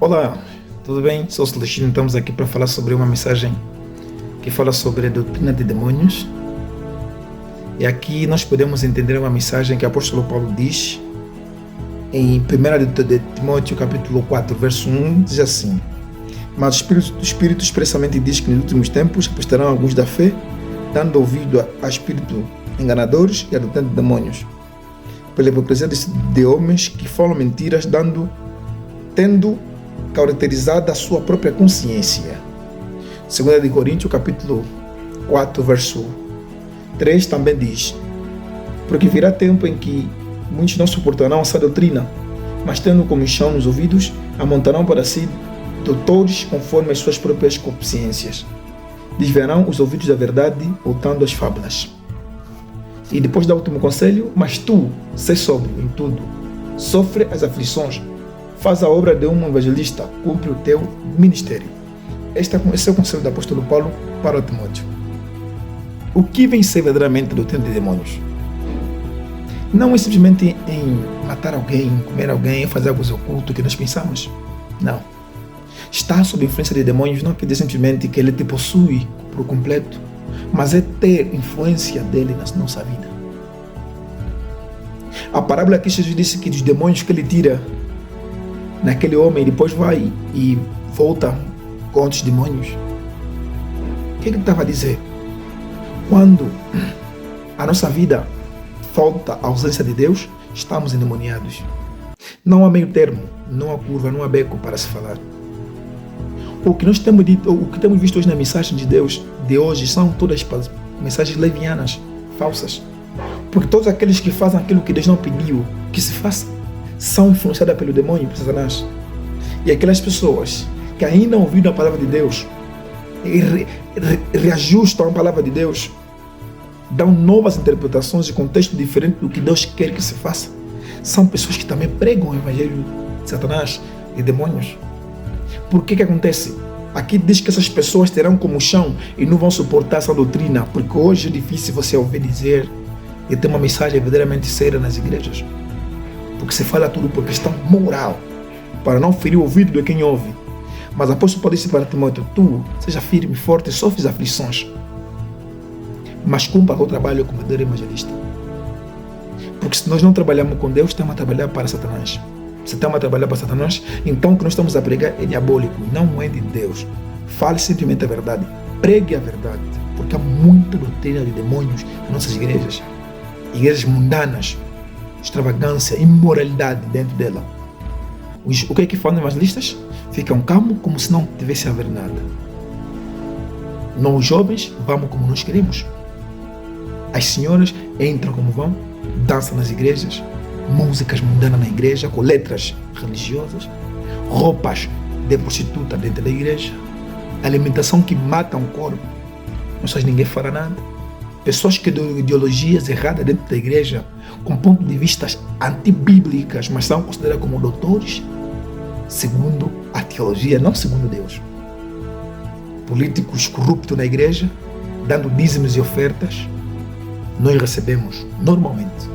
Olá, tudo bem? Sou Celestino, estamos aqui para falar sobre uma mensagem que fala sobre a doutrina de demônios. E aqui nós podemos entender uma mensagem que o apóstolo Paulo diz em 1 de Timóteo capítulo 4, verso 1, diz assim: Mas o Espírito expressamente diz que nos últimos tempos apostarão alguns da fé, dando ouvido a espíritos enganadores e a doutrina de demônios, pela hipocrisia de homens que falam mentiras, tendo caracterizada a sua própria consciência. 2 de Coríntios capítulo 4, verso 3 também diz: Porque virá tempo em que muitos não suportarão essa doutrina, mas tendo comichão nos ouvidos, amontarão para si doutores conforme as suas próprias consciências. Desviarão os ouvidos da verdade, voltando às fábulas. E depois dá o último conselho: Mas tu, sê sóbrio em tudo, sofre as aflições, faz a obra de um evangelista, cumpre o teu ministério. Esse é o conselho do apóstolo Paulo para Timóteo. O que vem ser verdadeiramente a doutrina de demônios? Não é simplesmente em matar alguém, comer alguém, fazer algo oculto que nós pensamos. Não. Estar sob influência de demônios não quer dizer simplesmente que ele te possui por completo, mas é ter influência dele na nossa vida. A parábola que Jesus disse que dos demônios que ele tira naquele homem, depois vai e volta com outros demônios. O que ele estava a dizer? Quando a nossa vida falta a ausência de Deus, estamos endemoniados. Não há meio termo, não há curva, não há beco para se falar. O que nós temos dito, o que temos visto hoje na mensagem de Deus de hoje são todas mensagens levianas, falsas. Porque todos aqueles que fazem aquilo que Deus não pediu que se faça são influenciadas pelo demônio, por Satanás. E aquelas pessoas que ainda ouviram a palavra de Deus e reajustam a palavra de Deus, dão novas interpretações e contexto diferente do que Deus quer que se faça, são pessoas que também pregam o evangelho de Satanás e demônios. Por que acontece? Aqui diz que essas pessoas terão como chão e não vão suportar essa doutrina, porque hoje é difícil você ouvir dizer e ter uma mensagem verdadeiramente séria nas igrejas. Porque se fala tudo por questão moral, para não ferir o ouvido de quem ouve. Mas o apóstolo Paulo disse para Timóteo: tu seja firme, forte, sofre aflições, mas cumpra o trabalho como verdadeiro evangelista. Porque se nós não trabalhamos com Deus, estamos a trabalhar para Satanás. Se estamos a trabalhar para Satanás, então o que nós estamos a pregar é diabólico, não é de Deus. Fale simplesmente a verdade, pregue a verdade, porque há muita doutrina de demônios nas nossas igrejas mundanas, extravagância, imoralidade dentro dela. O que é que fazem as listas? Ficam calmos como se não tivesse a haver nada. Nós jovens vamos como nós queremos. As senhoras entram como vão, dançam nas igrejas, músicas mundanas na igreja, com letras religiosas, roupas de prostituta dentro da igreja, alimentação que mata o corpo, mas ninguém fará nada. Pessoas que dão ideologias erradas dentro da igreja, com pontos de vista antibíblicas, mas são considerados como doutores, segundo a teologia, não segundo Deus. Políticos corruptos na igreja, dando dízimos e ofertas, nós recebemos normalmente,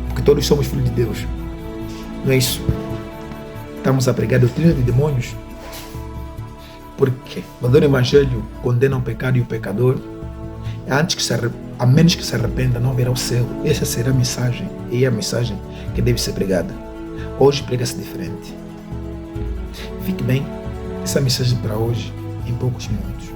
porque todos somos filhos de Deus. Não é isso? Estamos a pregar a doutrina de demônios, porque o verdadeiro evangelho condena o pecado e o pecador. A menos que se arrependa, não verá o céu. Essa será a mensagem, e é a mensagem que deve ser pregada. Hoje prega-se diferente. Fique bem, essa mensagem para hoje, em poucos minutos.